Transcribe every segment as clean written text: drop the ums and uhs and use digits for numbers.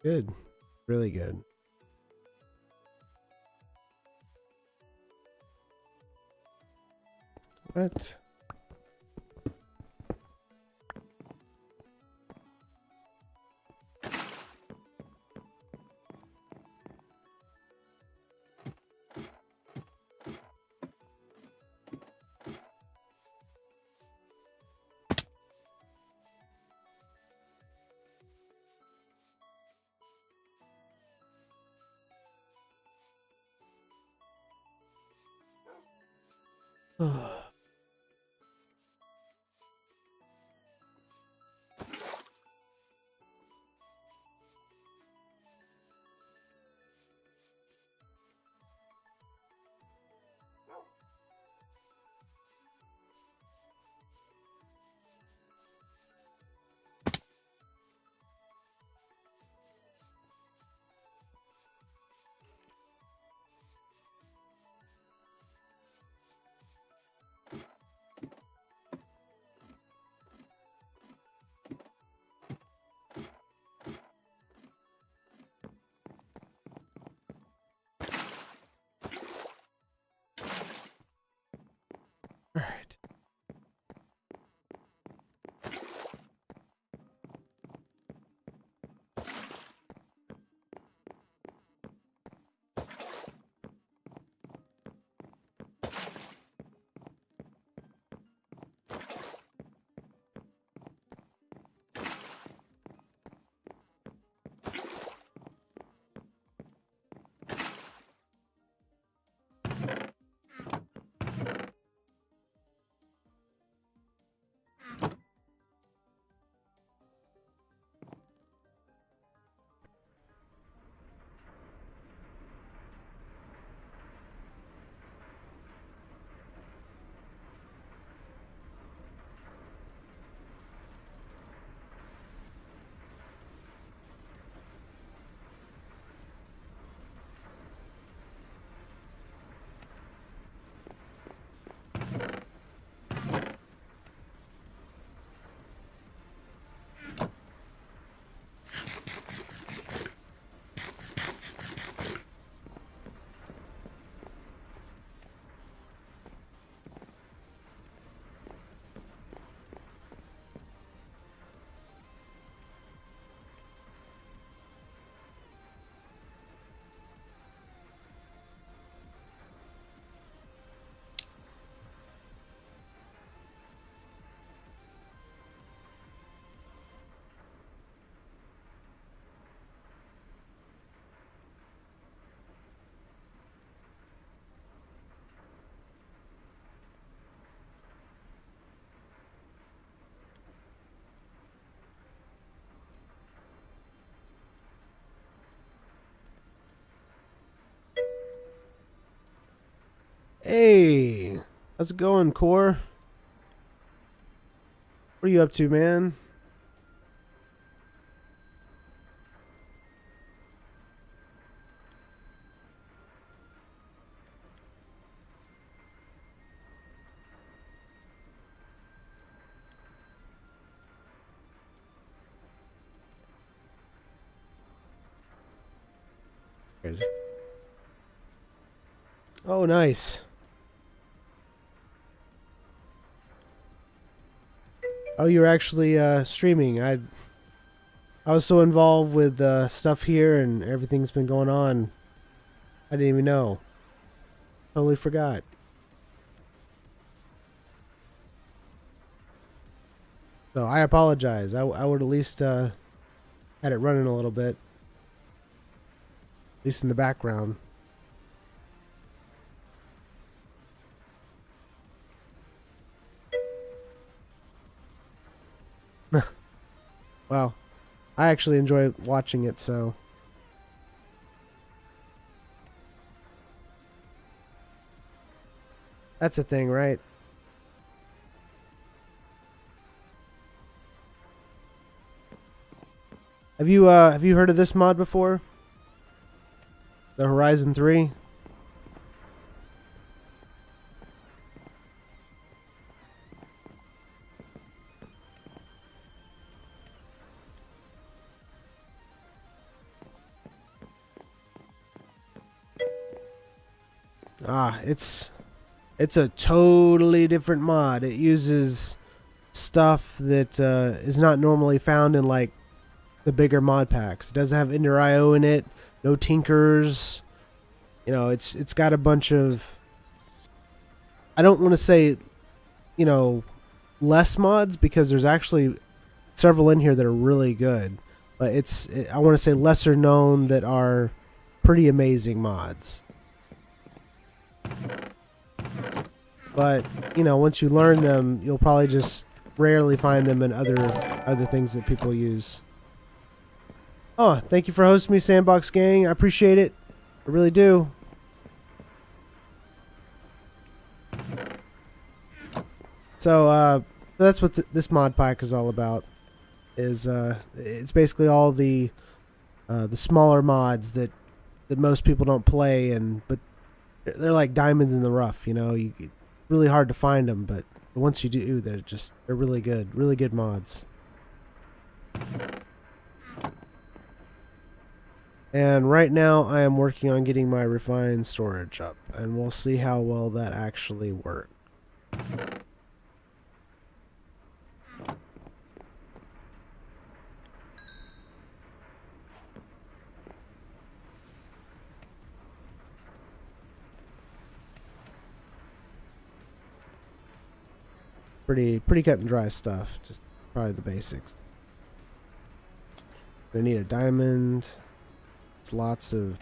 Good. Really good. What? All right. Hey, how's it going, Core? What are you up to, man? Oh, nice. Oh, you're actually streaming. I was so involved with stuff here and everything's been going on. I didn't even know. Totally forgot. So I apologize. I would at least had it running a little bit, at least in the background. Well, I actually enjoy watching it, so that's a thing, right? Have you heard of this mod before? The Horizon 3? It's a totally different mod. It uses stuff that is not normally found in like the bigger mod packs. It doesn't have Ender IO in it. No tinkers. You know, it's got a bunch of, I don't want to say, you know, less mods, because there's actually several in here that are really good. But I want to say lesser known that are pretty amazing mods. But, you know, once you learn them, you'll probably just rarely find them in other things that people use. Oh, thank you for hosting me, Sandbox Gang. I appreciate it. I really do. So, that's what this mod pack is all about. It's basically all the smaller mods that most people don't play, but they're like diamonds in the rough. You know, it's really hard to find them, but once you do, they're really good mods. And right now I am working on getting my refined storage up, and we'll see how well that actually works. Pretty cut and dry stuff, just probably the basics. Gonna need a diamond. It's lots of...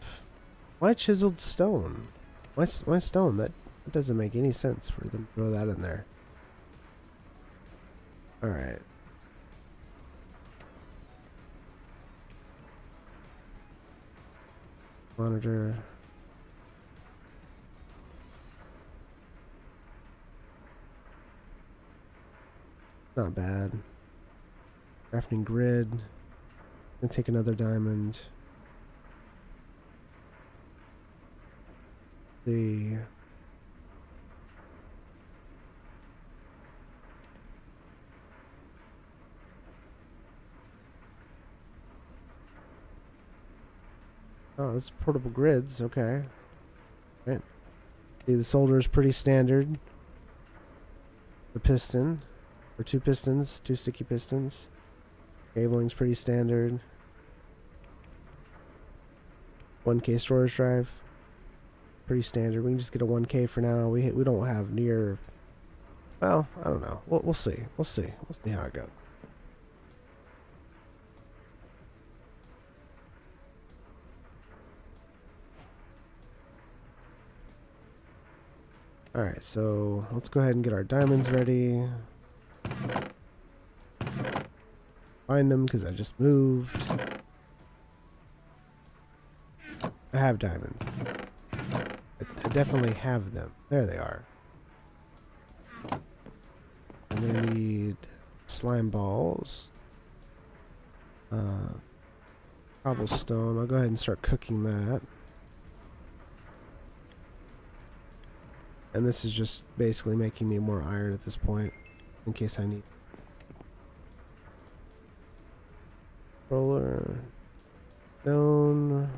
Why chiseled stone? Why stone? That doesn't make any sense for them to throw that in there. Alright. Monitor. Not bad. Crafting grid. Gonna take another diamond. The oh, it's portable grids. Okay. Right. See, the solder is pretty standard. The piston, or two pistons, two sticky pistons. Cabling's pretty standard. 1K storage drive. Pretty standard. We can just get a 1K for now. We don't have near... Well, I don't know. We'll see. We'll see how it goes. Alright, so let's go ahead and get our diamonds ready. Find them because I just moved. I have diamonds. I definitely have them. There they are. I'm gonna need slime balls. Cobblestone. I'll go ahead and start cooking that. And this is just basically making me more iron at this point, in case I need. Roller. Stone.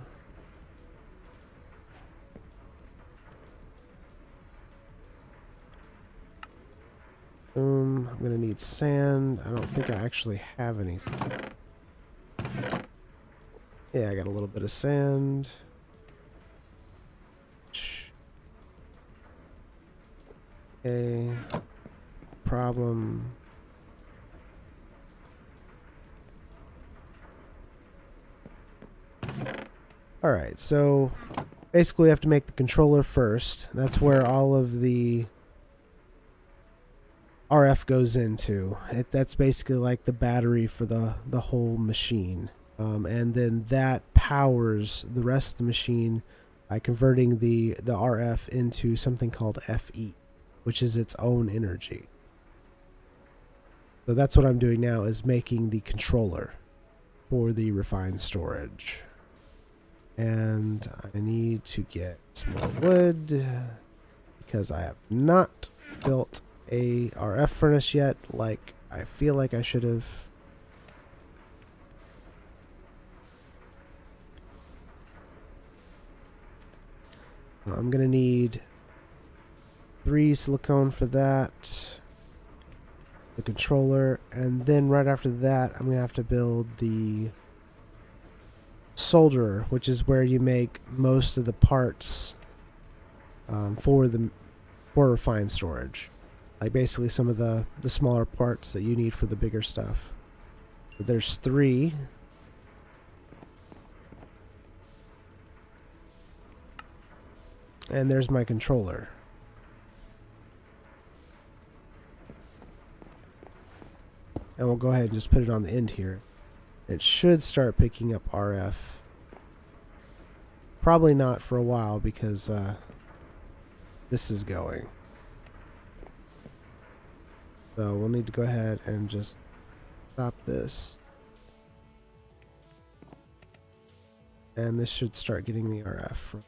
I'm gonna need sand. I don't think I actually have any. Yeah, I got a little bit of sand. Okay. Problem. Alright, so basically we have to make the controller first. That's where all of the RF goes into. That's basically like the battery for the whole machine. And then that powers the rest of the machine by converting the RF into something called FE, which is its own energy. So that's what I'm doing now, is making the controller for the refined storage. And I need to get some more wood because I have not built a RF furnace yet, like I feel like I should have. I'm gonna need 3 silicone for that. The controller. And then right after that, I'm going to have to build the solderer, which is where you make most of the parts for refined storage. Like basically some of the smaller parts that you need for the bigger stuff. So there's 3. And there's my controller. And we'll go ahead and just put it on the end here. It should start picking up RF. Probably not for a while because this is going. So we'll need to go ahead and just stop this. And this should start getting the RF. Of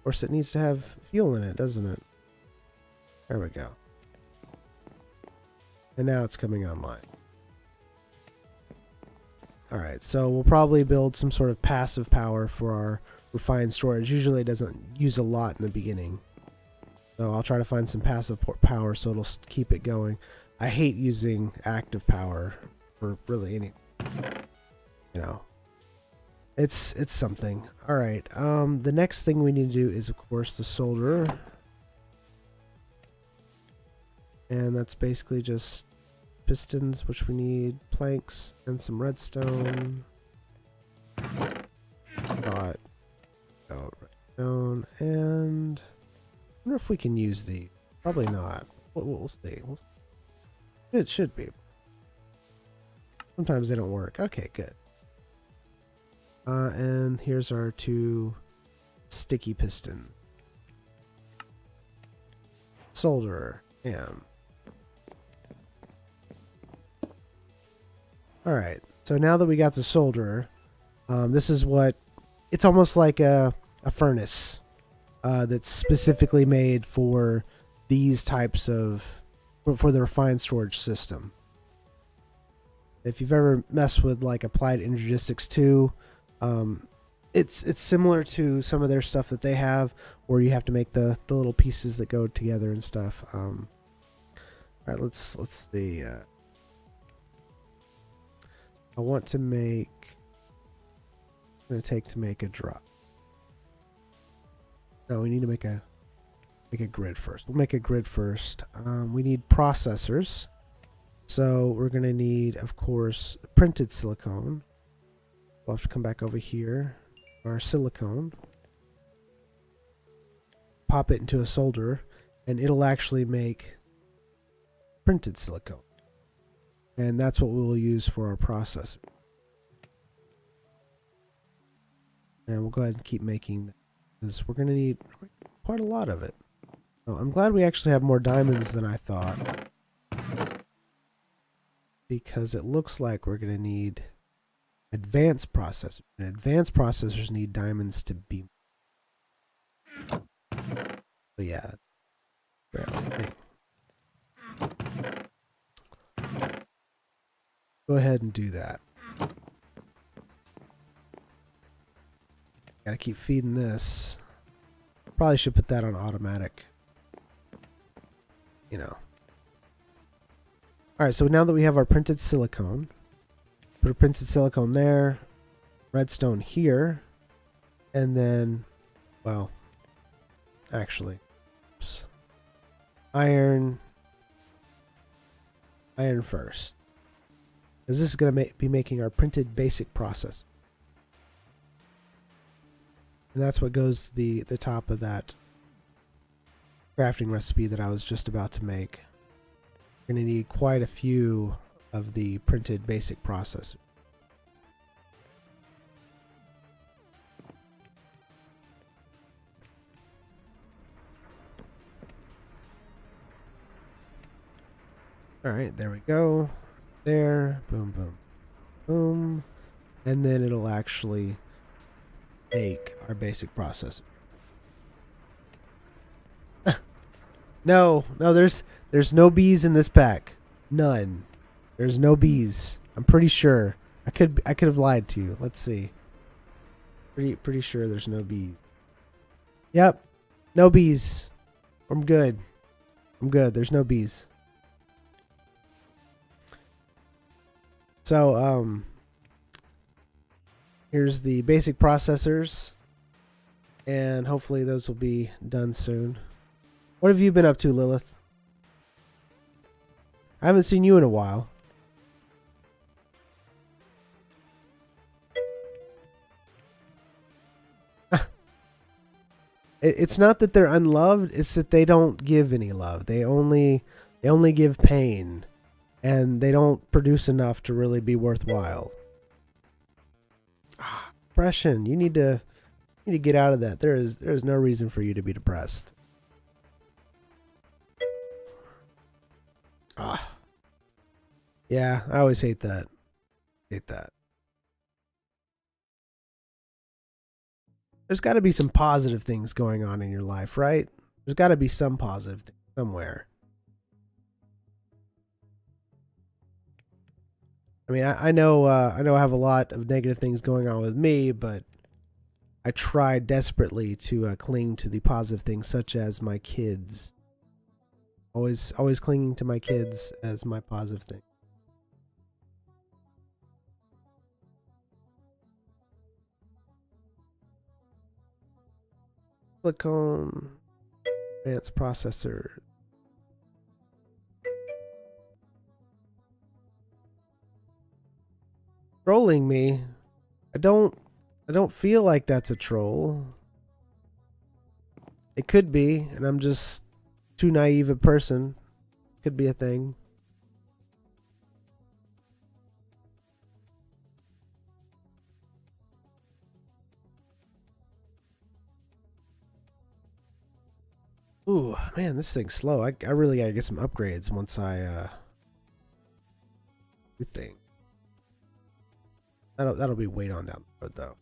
course, it needs to have fuel in it, doesn't it? There we go. And now it's coming online. Alright, so we'll probably build some sort of passive power for our refined storage. Usually it doesn't use a lot in the beginning. So I'll try to find some passive power so it'll keep it going. I hate using active power for really any, you know. It's something. Alright, the next thing we need to do is, of course, the solderer. And that's basically just pistons, which we need planks and some redstone. Redstone, and I wonder if we can use the. Probably not. We'll see. It should be. Sometimes they don't work. Okay, good. And here's our 2 sticky pistons. Solderer. Damn. Alright, so now that we got the solderer, this is what, it's almost like a furnace that's specifically made for these types of, for the refined storage system. If you've ever messed with like Applied Energistics 2, it's similar to some of their stuff that they have, where you have to make the little pieces that go together and stuff. Alright, let's see. I want to make. It's going to take to make a drop. No, we need to make a grid first. We'll make a grid first. We need processors, so we're going to need, of course, printed silicone. We'll have to come back over here. Our silicone. Pop it into a solderer, and it'll actually make printed silicone. And that's what we'll use for our processor. And we'll go ahead and keep making that, because we're going to need quite a lot of it. So I'm glad we actually have more diamonds than I thought, because it looks like we're going to need advanced processors. And advanced processors need diamonds to be. But yeah, barely. Go ahead and do that. Gotta keep feeding this. Probably should put that on automatic. You know. Alright, so now that we have our printed silicone, put a printed silicone there, redstone here, and then, well, actually, oops, iron first. Because this is going to be making our printed basic process. And that's what goes to the top of that crafting recipe that I was just about to make. We're going to need quite a few of the printed basic processors. Alright, there we go. There, boom, boom, boom, and then it'll actually make our basic processor. No, there's no bees in this pack. None. There's no bees. I'm pretty sure. I could have lied to you. Let's see. Pretty sure there's no bees. Yep, no bees. I'm good. I'm good. There's no bees. So, here's the basic processors. And hopefully those will be done soon. What have you been up to, Lilith? I haven't seen you in a while. It's not that they're unloved, it's that they don't give any love. They only give pain, and they don't produce enough to really be worthwhile. Depression, you need to get out of that. There is no reason for you to be depressed. Yeah, I always hate that. Hate that. There's got to be some positive things going on in your life, right? There's got to be some positive thing somewhere. I mean, I know I have a lot of negative things going on with me, but I try desperately to cling to the positive things, such as my kids. Always clinging to my kids as my positive thing. Click on advanced processor. Trolling me? I don't feel like that's a troll. It could be, and I'm just too naive a person. Could be a thing. Ooh, man, this thing's slow. I really gotta get some upgrades once I do things. That'll be way on down the road though.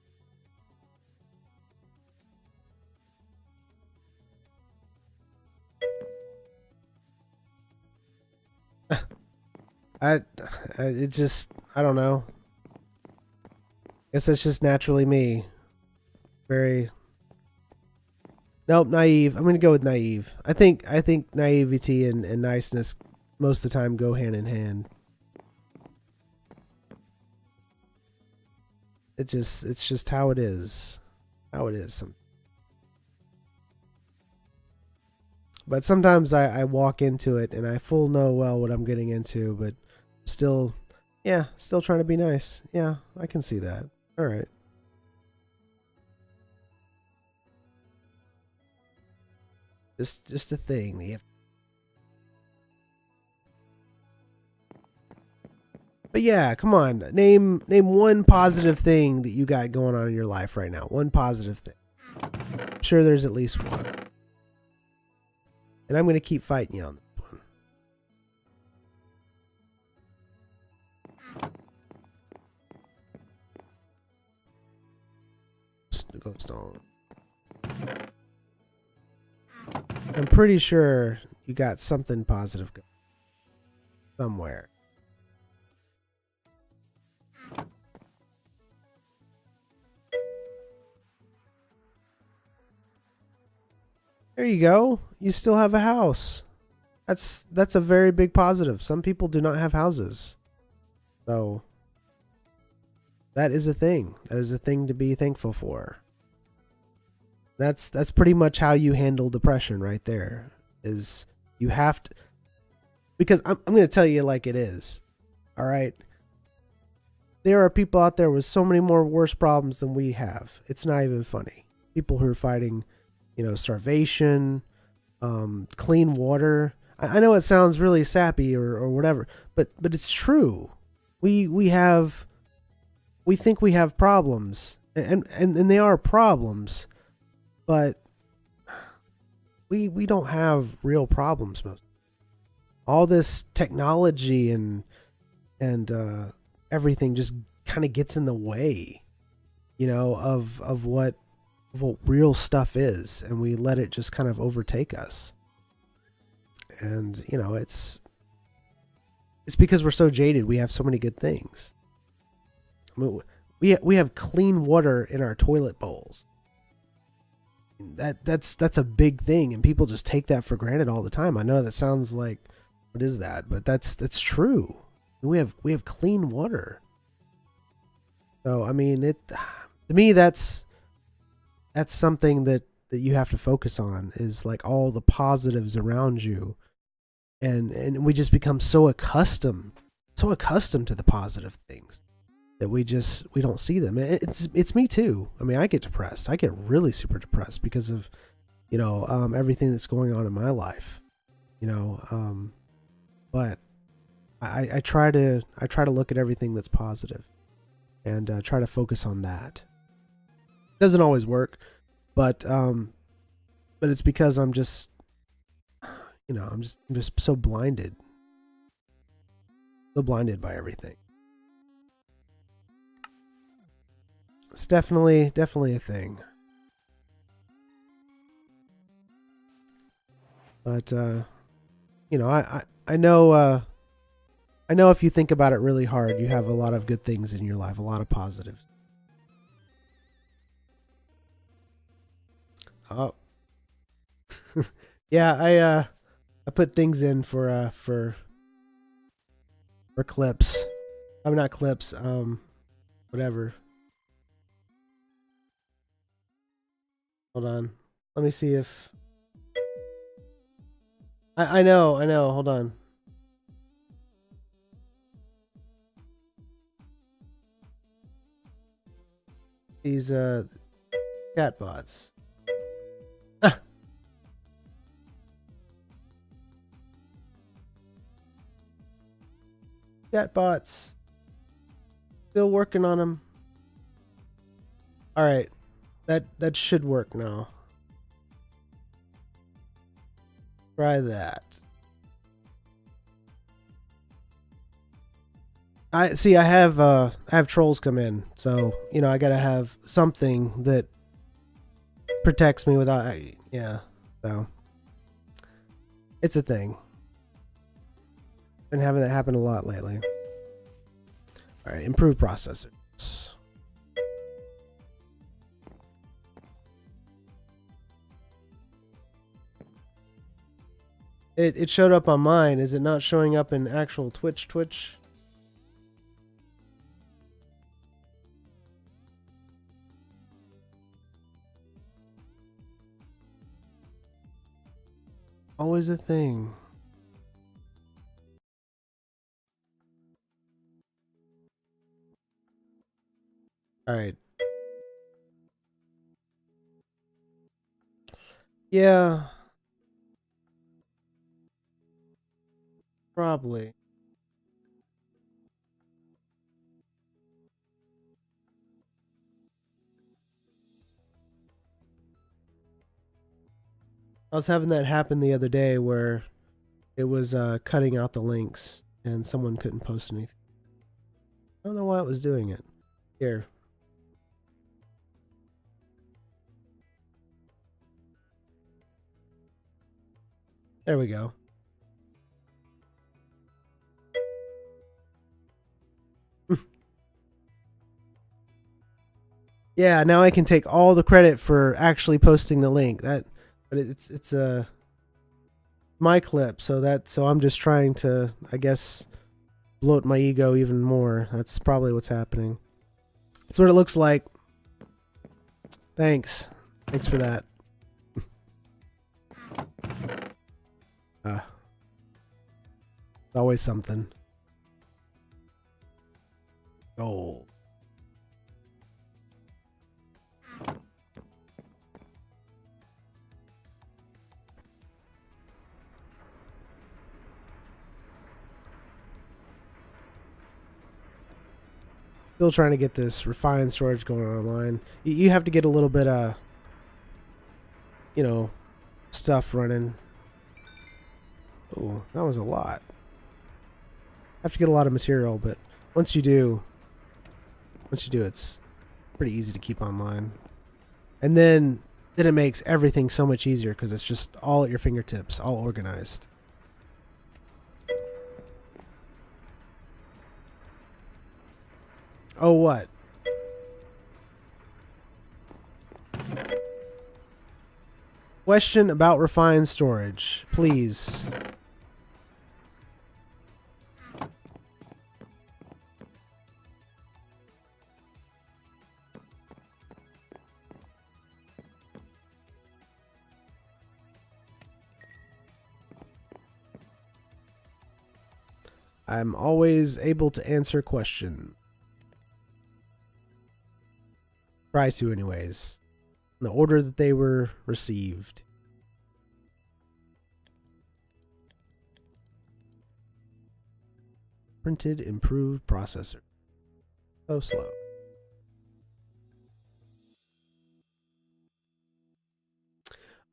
It just, I don't know. Guess that's just naturally me. Very. Nope, naive. I'm gonna go with naive. I think naivety and niceness most of the time go hand in hand. It's just how it is. How it is. But sometimes I walk into it and I full know well what I'm getting into, but still trying to be nice. Yeah, I can see that. All right. Just a thing that you have. But yeah, come on. Name one positive thing that you got going on in your life right now. One positive thing. I'm sure there's at least one. And I'm going to keep fighting you on this one. Ghost on. I'm pretty sure you got something positive going somewhere. There you go. You still have a house. That's a very big positive. Some people do not have houses. So that is a thing. That is a thing to be thankful for. That's pretty much how you handle depression right there. Is you have to, because I'm going to tell you like it is. All right. There are people out there with so many more worse problems than we have. It's not even funny. People who are fighting, starvation, clean water. I know it sounds really sappy or whatever, but it's true. We think we have problems, and they are problems, but we don't have real problems. Most all this technology and everything just kind of gets in the way, of what real stuff is, and we let it just kind of overtake us. And it's because we're so jaded. We have so many good things. I mean, we have clean water in our toilet bowls. That's a big thing, and people just take that for granted all the time. I know that sounds like, what is that? But that's true. We have clean water. So I mean, to me that's something that you have to focus on, is like all the positives around you, and we just become so accustomed to the positive things that we don't see them. It's me too. I mean, I get depressed. I get really super depressed because of everything that's going on in my life. But I try to look at everything that's positive and try to focus on that. It doesn't always work, but it's because I'm just I'm just so blinded by everything. It's definitely a thing. But I know if you think about it really hard, you have a lot of good things in your life, a lot of positives. Oh. Yeah, I put things in for clips. I'm not clips, whatever. Hold on. Let me see if I know, hold on. These cat bots. Cat bots. Still working on them. All right. That should work now. Try that. I have trolls come in, so I gotta have something that protects me without. Yeah, so it's a thing. Been having that happen a lot lately. All right, improve processors. It showed up on mine. Is it not showing up in actual Twitch? Always a thing. All right. Yeah. Probably. I was having that happen the other day where it was cutting out the links and someone couldn't post anything. I don't know why it was doing it. Here. There we go. Yeah, now I can take all the credit for actually posting the link. But it's my clip, so I'm just trying to, I guess, bloat my ego even more. That's probably what's happening. That's what it looks like. Thanks for that. Always something. Gold. Still trying to get this refined storage going online. You have to get a little bit stuff running. Oh, that was a lot. Have to get a lot of material, but once you do, it's pretty easy to keep online. And then it makes everything so much easier because it's just all at your fingertips, all organized. Oh, what? Question about refined storage, please. I'm always able to answer questions. Try to, anyways. In the order that they were received. Printed improved processor. So slow.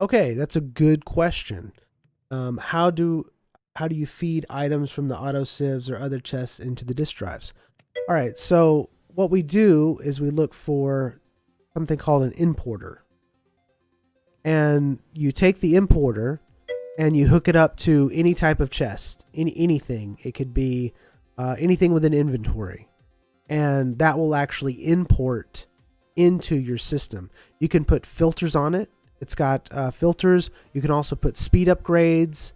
Okay, that's a good question. How do you feed items from the auto sieves or other chests into the disk drives? All right, so what we do is we look for something called an importer. And you take the importer and you hook it up to any type of chest, anything. It could be anything with an inventory. And that will actually import into your system. You can put filters on it. It's got filters. You can also put speed upgrades.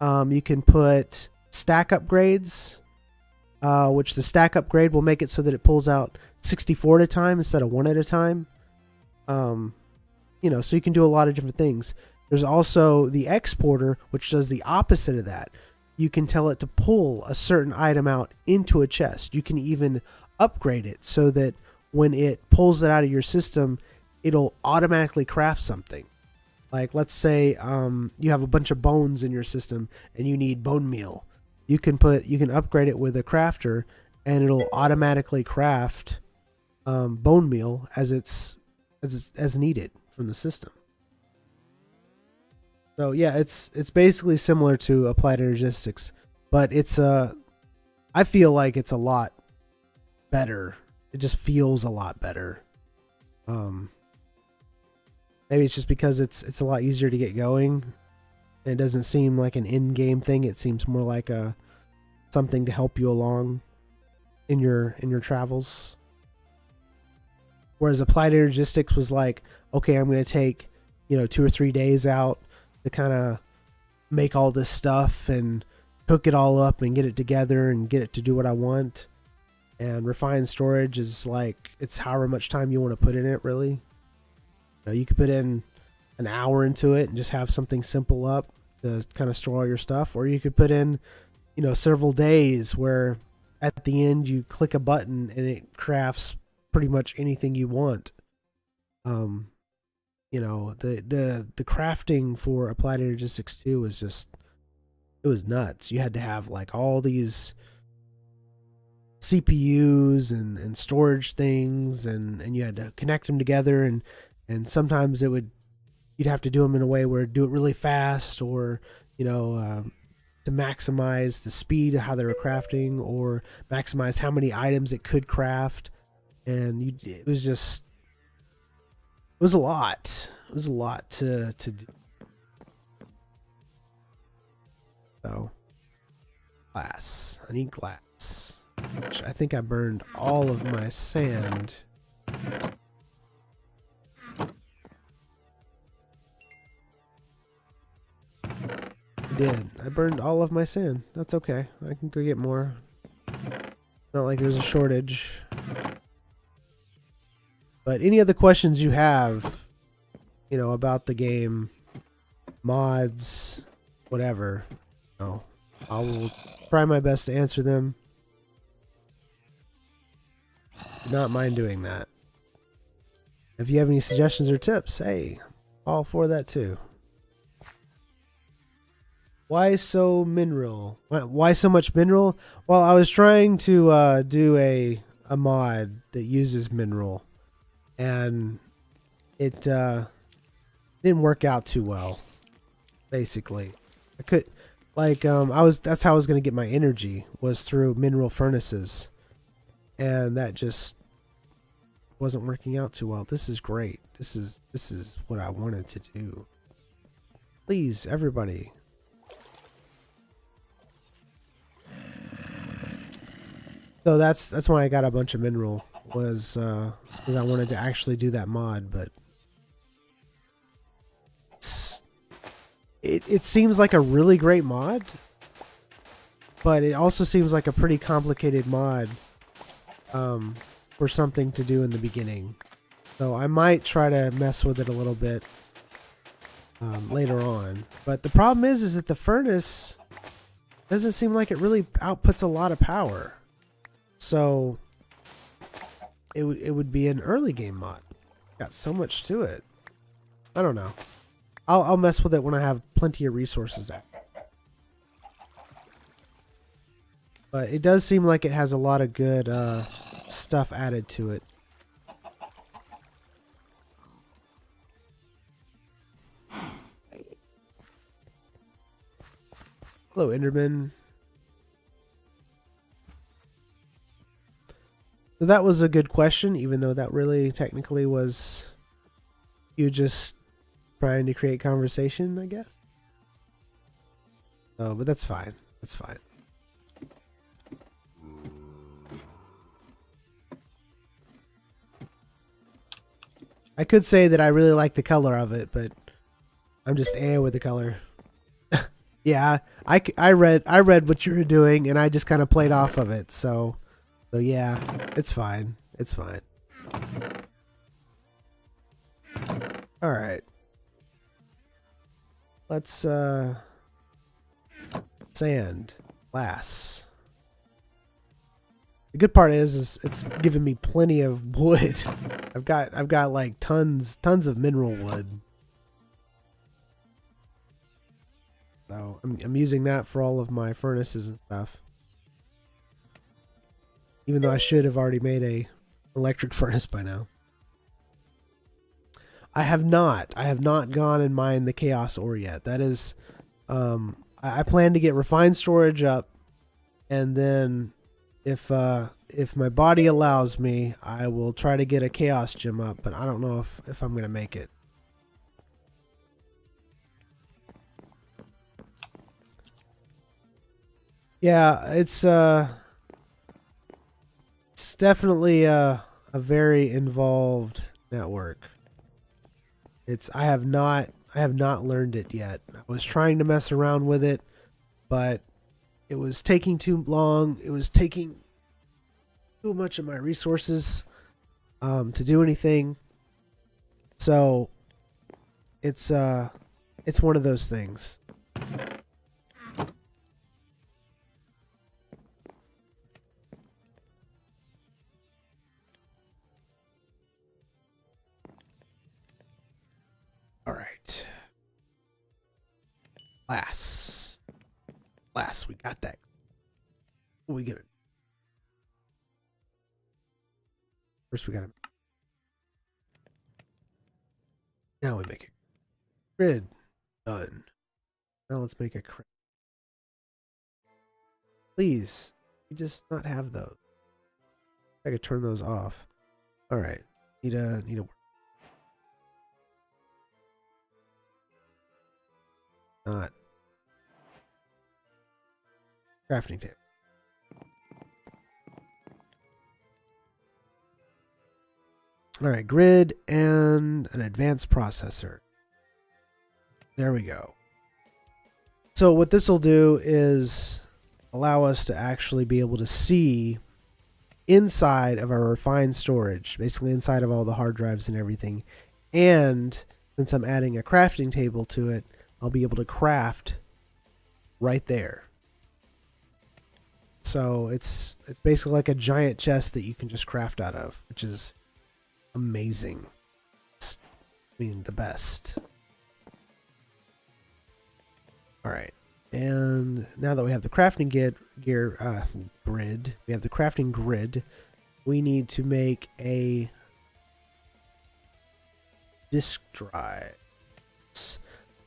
You can put stack upgrades, which the stack upgrade will make it so that it pulls out 64 at a time instead of 1 at a time. So you can do a lot of different things. There's also the exporter, which does the opposite of that. You can tell it to pull a certain item out into a chest. You can even upgrade it so that when it pulls it out of your system, it'll automatically craft something. Like, let's say you have a bunch of bones in your system and you need bone meal. You can upgrade it with a crafter, and it'll automatically craft bone meal as needed from the system. So yeah, it's basically similar to applied energistics, but I feel like it's a lot better. It just feels a lot better. Maybe it's just because it's a lot easier to get going. And it doesn't seem like an in-game thing. It seems more like something to help you along in your travels. Whereas applied energistics was like, okay, I'm going to take 2 or 3 days out to kind of make all this stuff and hook it all up and get it together and get it to do what I want. And refined storage is like, it's however much time you want to put in it, really. You could put in an hour into it and just have something simple up to kind of store all your stuff. Or you could put in, several days where at the end you click a button and it crafts pretty much anything you want. The crafting for Applied Energistics 2 was just, it was nuts. You had to have like all these CPUs and storage things, and you had to connect them together, and sometimes you'd have to do them in a way where it'd do it really fast, or to maximize the speed of how they were crafting, or maximize how many items it could craft. And it was a lot. It was a lot to do. So, glass. I need glass. Which I think I burned all of my sand. I did. I burned all of my sand. That's okay. I can go get more. Not like there's a shortage. But any other questions you have, about the game, mods, whatever, I will try my best to answer them. Do not mind doing that. If you have any suggestions or tips, hey, all for that too. Why so mineral? Why so much mineral? Well, I was trying to do a mod that uses mineral, and it didn't work out too well. Basically, I could that's how I was going to get my energy, was through mineral furnaces, and that just wasn't working out too well. This is great. This is what I wanted to do. Please, everybody. So that's why I got a bunch of mineral, was because I wanted to actually do that mod, but it seems like a really great mod, but it also seems like a pretty complicated mod for something to do in the beginning. So I might try to mess with it a little bit later on. But the problem is that the furnace doesn't seem like it really outputs a lot of power. So it would be an early game mod. Got so much to it. I don't know. I'll mess with it when I have plenty of resources at. But it does seem like it has a lot of good stuff added to it. Hello, Enderman. So that was a good question, even though that really technically was you just trying to create conversation, I guess. Oh, but that's fine. That's fine. I could say that I really like the color of it, but I'm just with the color. Yeah, I read what you were doing, and I just kind of played off of it. So yeah, it's fine. It's fine. All right. Let's sand, glass. The good part is it's giving me plenty of wood. I've got like tons of mineral wood. So I'm using that for all of my furnaces and stuff. Even though I should have already made a electric furnace by now. I have not gone and mined the chaos ore yet. That is, I plan to get refined storage up, and then if my body allows me, I will try to get a chaos gem up. But I don't know if I'm gonna make it. Yeah, it's definitely a very involved network. I have not learned it yet. I was trying to mess around with it, but it was taking too long. It was taking too much of my resources to do anything. So it's one of those things. All right. Glass, we got that. We get it. First we gotta. Now we make it. Grid. Done. Now let's make a craft. Please. We just not have those. I could turn those off. Alright. Need a work. Not. Crafting table. Alright, grid and an advanced processor. There we go. So what this will do is allow us to actually be able to see inside of our refined storage, basically inside of all the hard drives and everything. And since I'm adding a crafting table to it, I'll be able to craft right there. So it's basically like a giant chest that you can just craft out of, which is amazing. I mean, the best. All right. And now that we have the crafting grid, we have the crafting grid, we need to make a disk drive.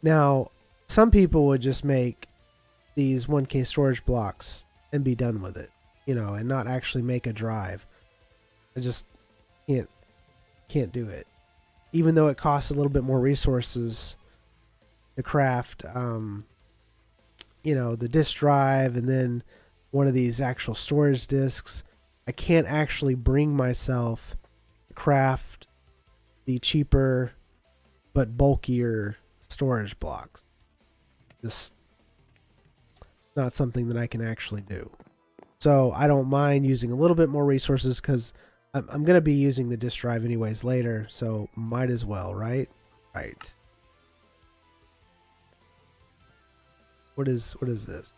Now, some people would just make these 1K storage blocks and be done with it, you know, and not actually make a drive. I just can't do it. Even though it costs a little bit more resources to craft, you know, the disk drive and then one of these actual storage disks, I can't actually bring myself to craft the cheaper but bulkier storage blocks. just not something that I can actually do. So I don't mind using a little bit more resources because I'm going to be using the disk drive anyways later, so might as well, right? Right. What is this?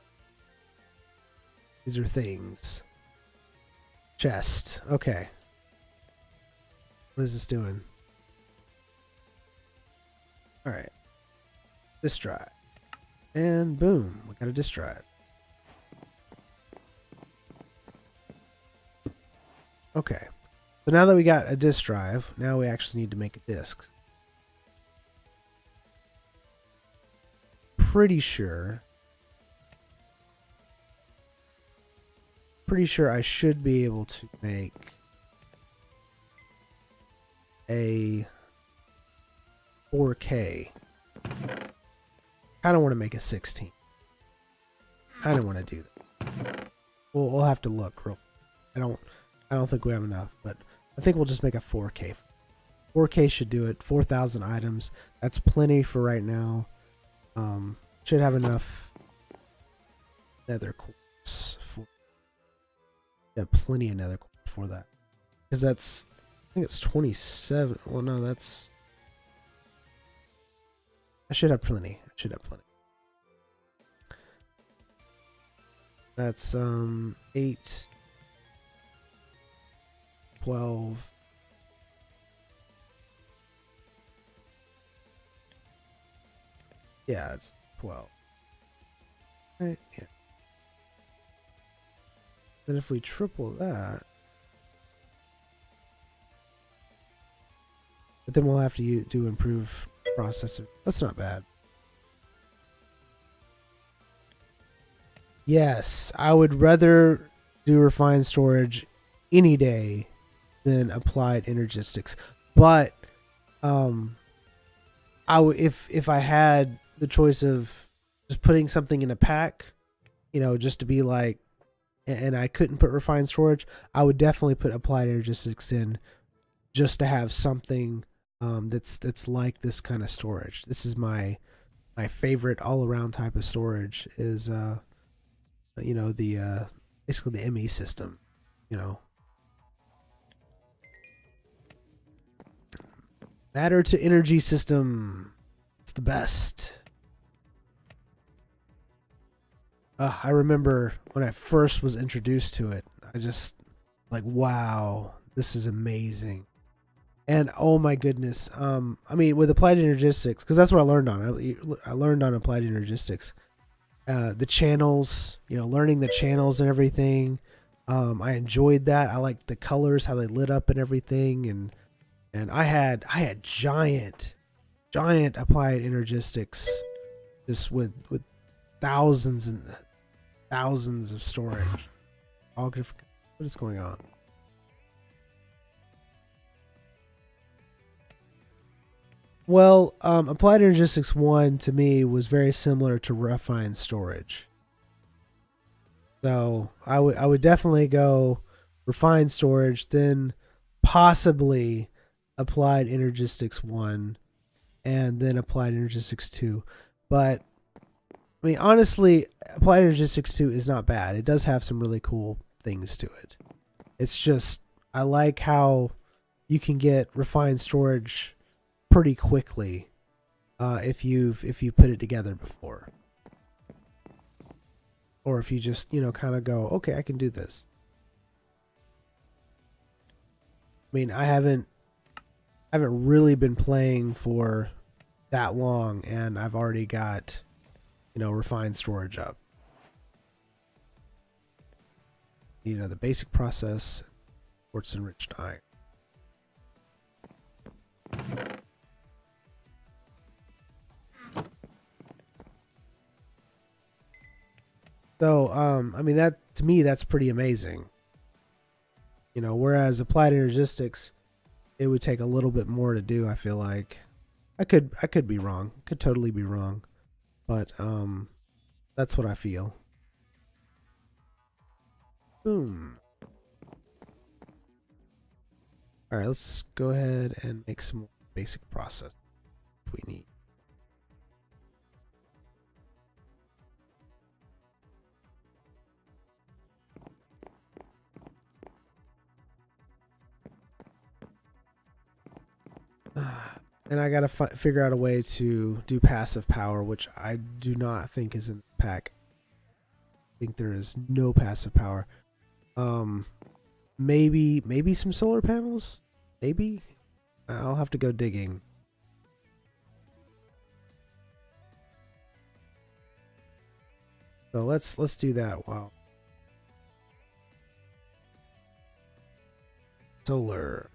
These are things. Chest. Okay. What is this doing? Alright. Disk drive. And boom, we got a disk drive. Okay. So now that we got a disk drive, now we actually need to make a disk. Pretty sure I should be able to make a 4K. I don't want to make a 16. I don't want to do that. We'll have to look real. I don't think we have enough, but I think we'll just make a 4K. 4K should do it. 4,000 items. That's plenty for right now. Should have enough nether quartz for. Yeah, plenty of nether quartz for that. Because that's, I think it's 27. Well, no, that's. I should have plenty. I should have plenty. That's 8, 12. Yeah, it's 12. Right, yeah. Then if we triple that, but then we'll have to do improve processor. That's not bad. Yes, I would rather do refined storage any day than applied energistics. But I would, if I had the choice of just putting something in a pack, you know, just to be like, and I couldn't put refined storage, I would definitely put applied energistics in just to have something that's like this kind of storage. This is my favorite all around type of storage is you know, the basically the ME system, you know. Matter to energy system. It's the best. I remember when I first was introduced to it, I just like, wow, this is amazing. And oh my goodness, I mean, with applied energistics, because that's what I learned on. I learned on applied energistics. The channels, you know, learning the channels and everything. I enjoyed that. I liked the colors, how they lit up and everything, and I had giant applied energistics, just with thousands and thousands of storage. All different. What is going on? Well, applied energistics 1 to me was very similar to refined storage. So I would definitely go refined storage, then possibly applied energistics 1, and then applied energistics 2. But I mean, honestly, applied energistics 2 is not bad. It does have some really cool things to it. It's just I like how you can get refined storage pretty quickly if you've put it together before, or if you just, you know, kind of go, okay, I can do this. I mean, I haven't really been playing for that long, and I've already got, you know, refined storage up. You know, the basic process, quartz enriched iron. So, I mean, that to me, that's pretty amazing. You know, whereas applied energistics, it would take a little bit more to do. I feel like I could be wrong. Could totally be wrong, but that's what I feel. Boom. All right, let's go ahead and make some more basic process we need. And I gotta figure out a way to do passive power, which I do not think is in the pack. I think there is no passive power. Maybe some solar panels. Maybe I'll have to go digging. So let's do that. Wow. Solar.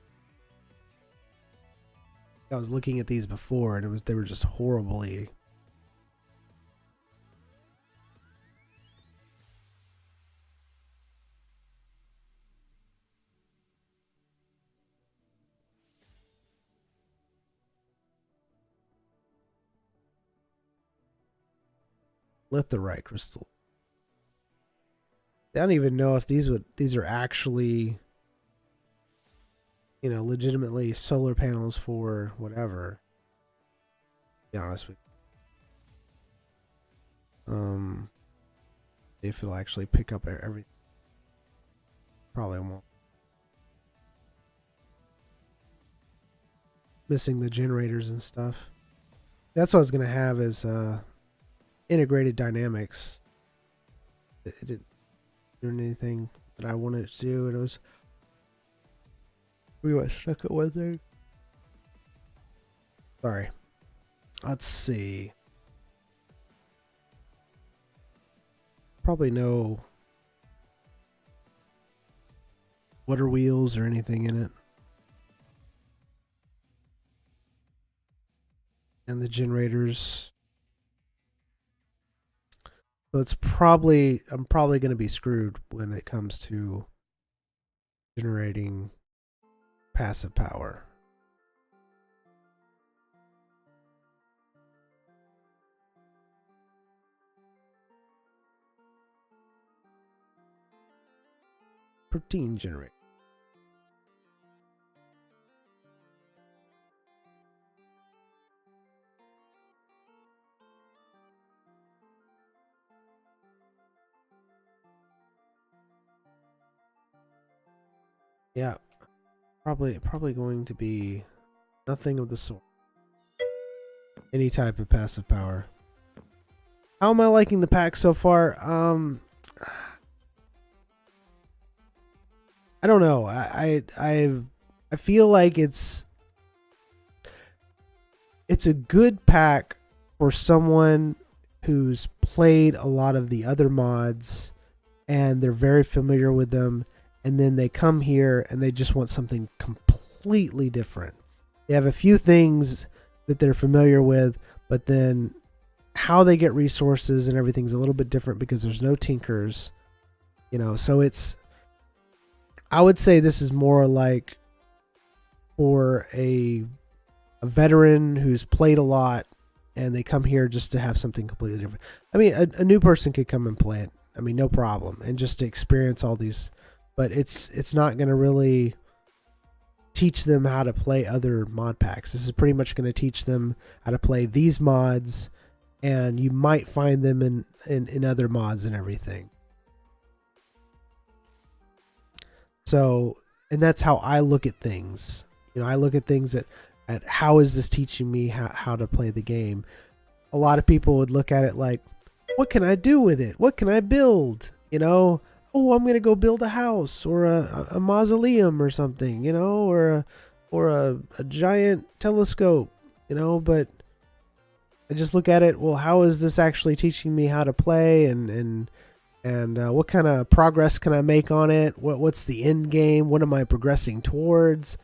I was looking at these before, and they were just horribly. Litherite crystal. I don't even know if these are actually, legitimately solar panels for whatever. To be honest with you. If it'll actually pick up everything. Probably won't. Missing the generators and stuff. That's what I was gonna have is integrated dynamics. It didn't do anything that I wanted it to do, and it was pretty much stuck at one thing. Sorry. Let's see. Probably no water wheels or anything in it. And the generators. So it's I'm probably going to be screwed when it comes to generating passive power. Protein generator. Yeah, probably going to be nothing of the sort. Any type of passive power. How am I liking the pack so far? I don't know. I feel like it's a good pack for someone who's played a lot of the other mods and they're very familiar with them, and then they come here and they just want something completely different. They have a few things that they're familiar with, but then how they get resources and everything's a little bit different because there's no tinkers, so I would say this is more like for a veteran who's played a lot and they come here just to have something completely different. I mean, a new person could come and play it. I mean, no problem. And just to experience all these, but it's not going to really teach them how to play other mod packs. This is pretty much going to teach them how to play these mods, and you might find them in other mods and everything. So, and that's how I look at things. I look at things at how is this teaching me how to play the game. A lot of people would look at it like, what can I do with it? What can I build? Oh, I'm going to go build a house or a mausoleum or something, or a giant telescope, but I just look at it, well, how is this actually teaching me how to play, and what kind of progress can I make on it? What's the end game? What am I progressing towards?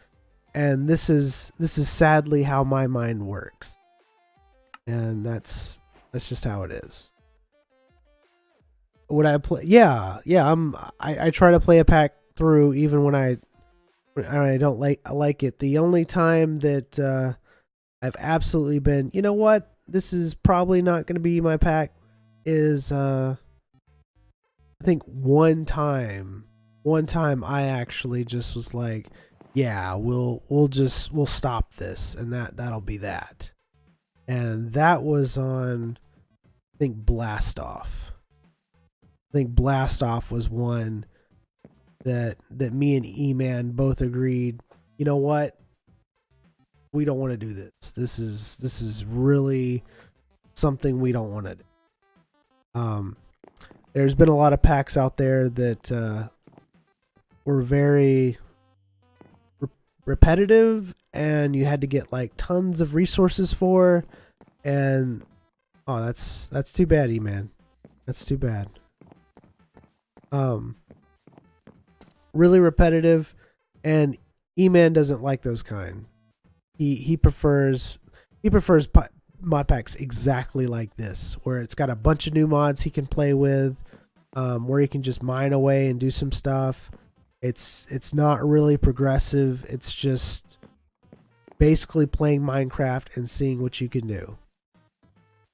And this is sadly how my mind works, and that's just how it is. Would I play? Yeah. I try to play a pack through even when I don't like it. The only time that I've absolutely been, you know what, this is probably not going to be my pack is I think one time I actually just was like, yeah, we'll stop this, and that'll be that. And that was on, I think, Blast Off. I think Blast Off was one that me and E-Man both agreed, you know what? we don't want to do this. This is really something we don't want to do. There's been a lot of packs out there that were very repetitive, and you had to get like tons of resources for, and oh, that's too bad, E-Man. That's too bad. Really repetitive, and E-Man doesn't like those kind. He prefers mod packs exactly like this, where it's got a bunch of new mods he can play with, where he can just mine away and do some stuff. It's not really progressive. It's just basically playing Minecraft and seeing what you can do.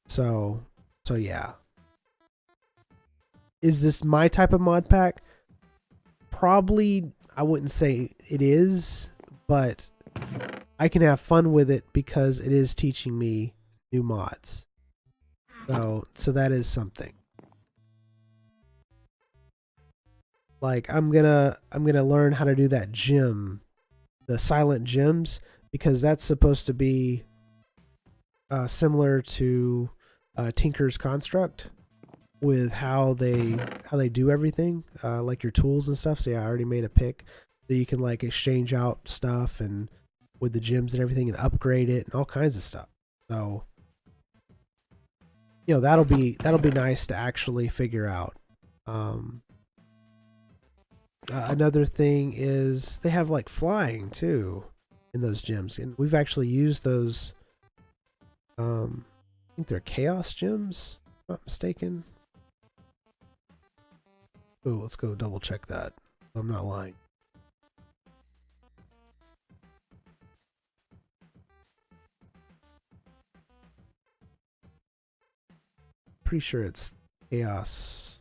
So yeah. Is this my type of mod pack? Probably, I wouldn't say it is, but I can have fun with it because it is teaching me new mods. So that is something. Like I'm gonna learn how to do that gym, the silent gyms, because that's supposed to be similar to Tinker's Construct with how they do everything, like your tools and stuff. So yeah, I already made a pick that you can like exchange out stuff and with the gyms and everything and upgrade it and all kinds of stuff. So you know, that'll be nice to actually figure out. Another thing is they have like flying too in those gyms, and we've actually used those. I think they're chaos gyms, if I'm not mistaken. Oh, let's go double check that. I'm not lying. Pretty sure it's chaos.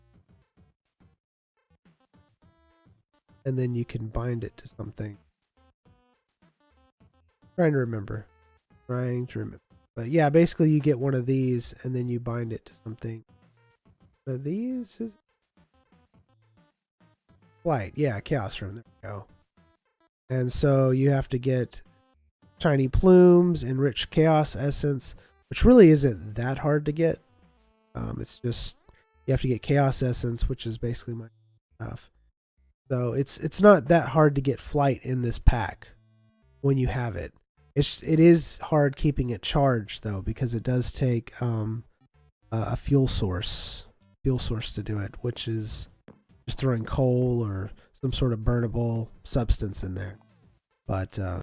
And then you can bind it to something. Trying to remember. But yeah, basically you get one of these and then you bind it to something. One of these is light. Yeah, chaos room. There we go. And so you have to get shiny plumes, enriched chaos essence, which really isn't that hard to get. It's just you have to get chaos essence, which is basically my stuff. So it's not that hard to get flight in this pack when you have it. It is hard keeping it charged though, because it does take a fuel source to do it, which is just throwing coal or some sort of burnable substance in there. But so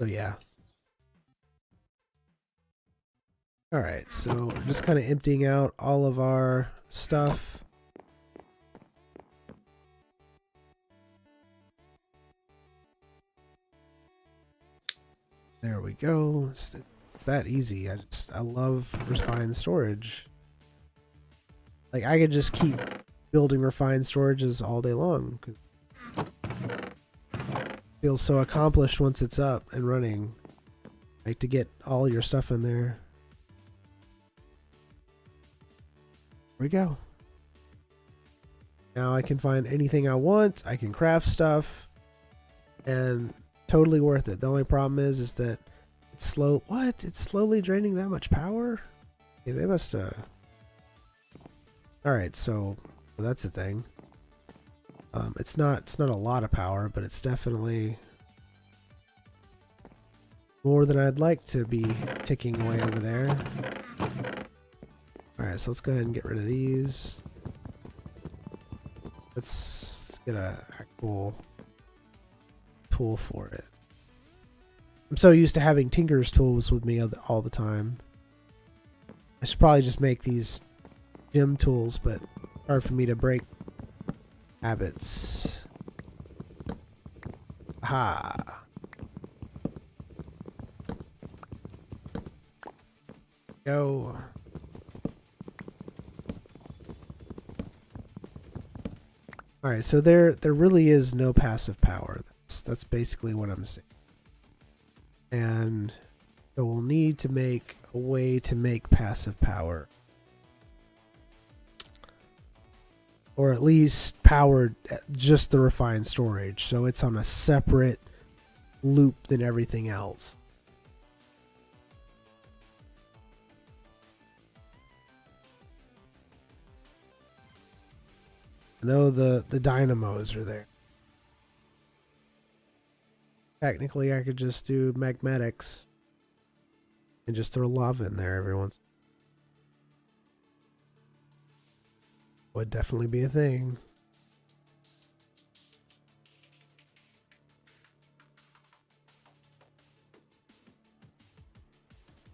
yeah. All right, so we're just kind of emptying out all of our stuff. There we go. It's that easy. I love refined storage. Like I could just keep building refined storages all day long. It feels so accomplished once it's up and running. Like to get all your stuff in there. There we go. Now I can find anything I want. I can craft stuff. And totally worth it. The only problem is that it's slow. What? It's slowly draining that much power? Yeah, they must Alright, so that's a thing. It's not a lot of power, but it's definitely more than I'd like to be ticking away over there. Alright, so let's go ahead and get rid of these. Let's get a actual tool for it. I'm so used to having Tinker's tools with me all the time. I should probably just make these gym tools, but hard for me to break habits. Aha. Go. Alright, so there really is no passive power. That's basically what I'm saying. And so we'll need to make a way to make passive power. Or at least powered just the refined storage. So it's on a separate loop than everything else. I know the dynamos are there. Technically, I could just do magmatics and just throw lava in there every once. Would definitely be a thing.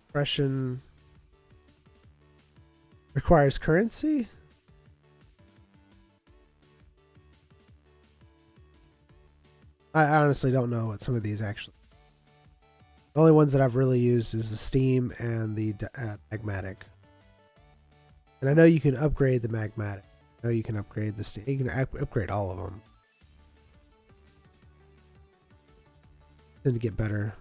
Compression requires currency? I honestly don't know what some of these actually. The only ones that I've really used is the steam and the magmatic. And I know you can upgrade the magmatic. I know you can upgrade the steam. You can upgrade all of them. Then to get better.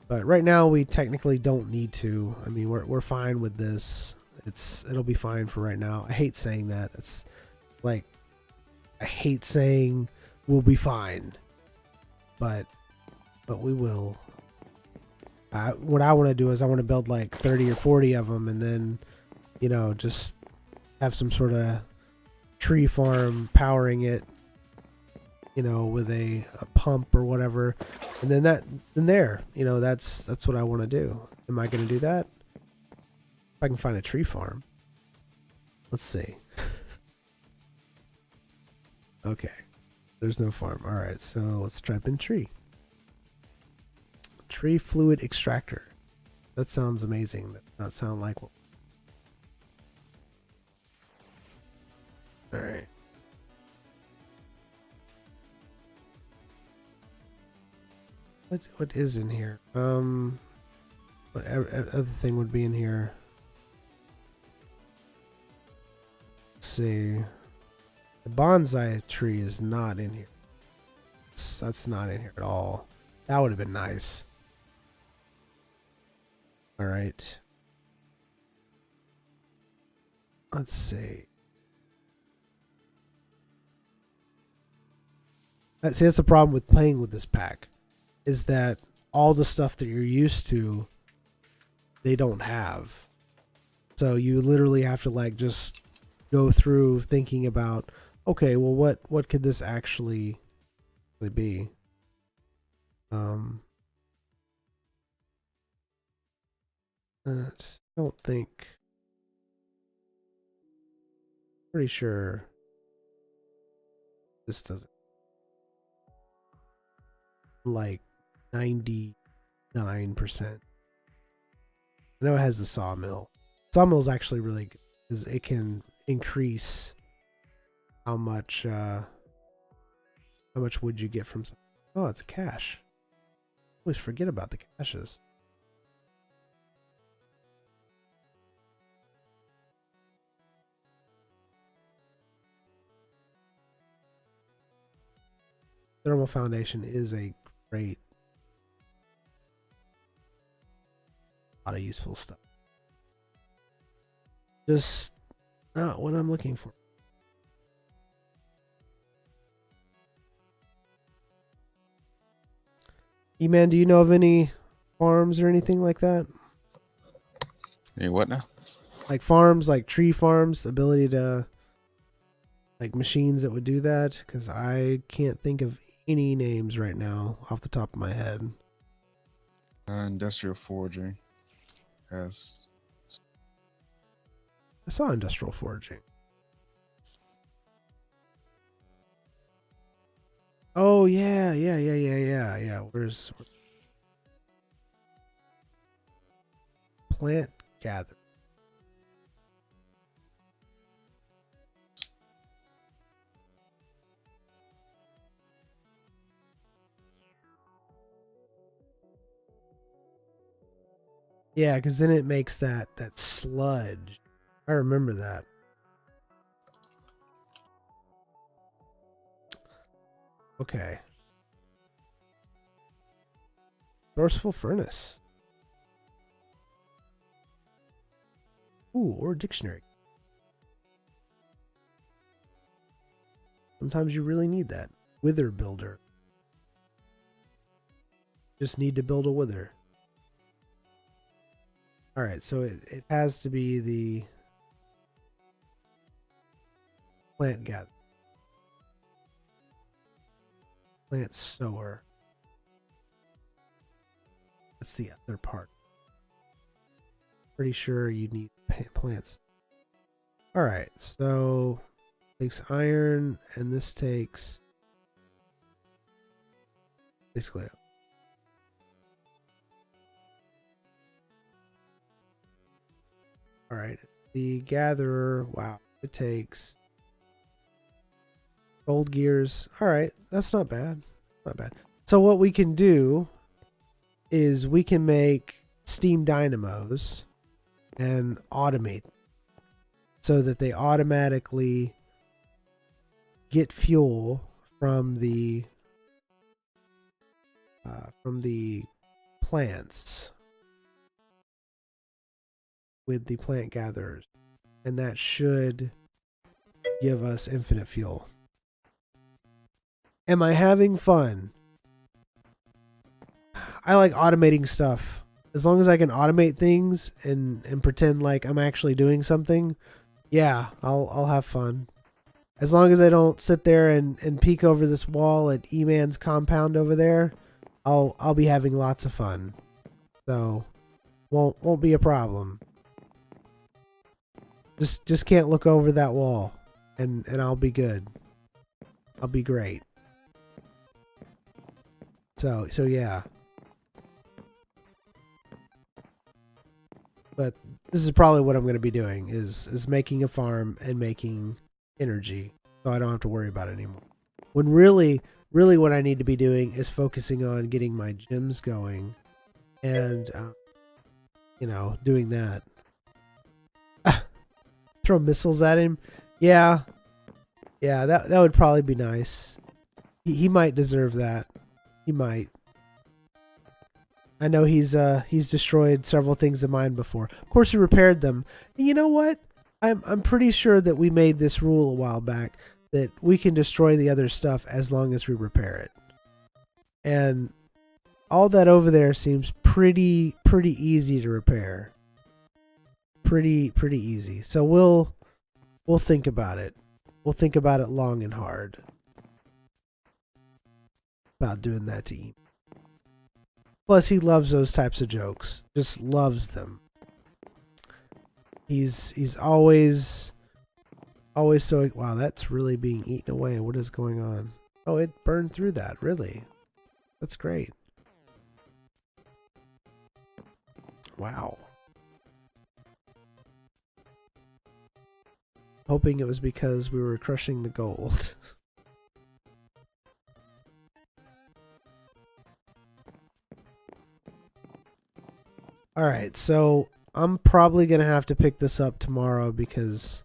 But right now we technically don't need to. I mean, we're fine with this. It'll be fine for right now. I hate saying that. It's like I hate saying we'll be fine. But we will. What I want to do is I want to build like 30 or 40 of them, and then, you know, just have some sort of tree farm powering it, you know, with a pump or whatever, and then you know, that's what I want to do. Am I going to do that? If I can find a tree farm. Let's see. Okay. There's no farm. All right, so let's type in tree. Tree fluid extractor. That sounds amazing. That does not sound like one. All right. What is in here? What other thing would be in here? Let's see. The bonsai tree is not in here. That's not in here at all. That would have been nice. All right. Let's see. That's the problem with playing with this pack, is that all the stuff that you're used to, they don't have. So you literally have to like just go through thinking about, okay, well, what could this actually be? I don't think. Pretty sure this doesn't. Like 99%. I know it has the sawmill. Sawmill's actually really good because it can increase how much wood you get from. Oh, it's a cache. I always forget about the caches. Thermal foundation is a great, lot of useful stuff. Just not what I'm looking for. E-Man, do you know of any farms or anything like that? Any what now? Like farms, like tree farms, the ability to, like machines that would do that? Because I can't think of any names right now off the top of my head. Industrial foraging has. I saw industrial foraging. Oh yeah. Where's plant gather? Yeah, because then it makes that sludge. I remember that. Okay. Sourceful furnace. Ooh, or dictionary. Sometimes you really need that. Wither builder. just need to build a wither. Alright, so it has to be the plant gather. Plant sower. That's the other part. Pretty sure you need plants. Alright, so takes iron, and this takes basically. Alright, the gatherer, wow, it takes gold gears. Alright, that's not bad. Not bad. So what we can do is we can make steam dynamos and automate so that they automatically get fuel from the plants with the plant gatherers, and that should give us infinite fuel. Am I having fun? I like automating stuff. As long as I can automate things and pretend like I'm actually doing something, yeah, I'll have fun. As long as I don't sit there and peek over this wall at E-Man's compound over there, I'll be having lots of fun. So won't be a problem. Just can't look over that wall and I'll be good. I'll be great. So yeah. But this is probably what I'm going to be doing is making a farm and making energy, so I don't have to worry about it anymore. When really what I need to be doing is focusing on getting my gyms going and doing that. Throw missiles at him. Yeah, that would probably be nice. He might deserve that. He might. I know he's destroyed several things of mine before. Of course, he repaired them. And you know what? I'm pretty sure that we made this rule a while back that we can destroy the other stuff as long as we repair it. And all that over there seems pretty easy to repair. Pretty easy. So we'll think about it. We'll think about it long and hard about doing that to him. Plus, he loves those types of jokes. Just loves them. He's always so... Wow, that's really being eaten away. What is going on? Oh, it burned through that. Really? That's great. Wow. Hoping it was because we were crushing the gold. Alright, so I'm probably going to have to pick this up tomorrow because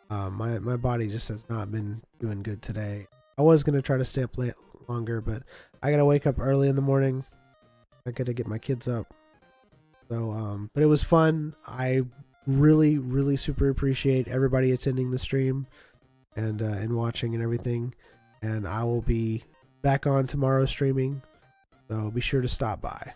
my body just has not been doing good today. I was going to try to stay up late longer, but I got to wake up early in the morning. I got to get my kids up. So, but it was fun. I really super appreciate everybody attending the stream and watching and everything. And I will be back on tomorrow streaming. So be sure to stop by.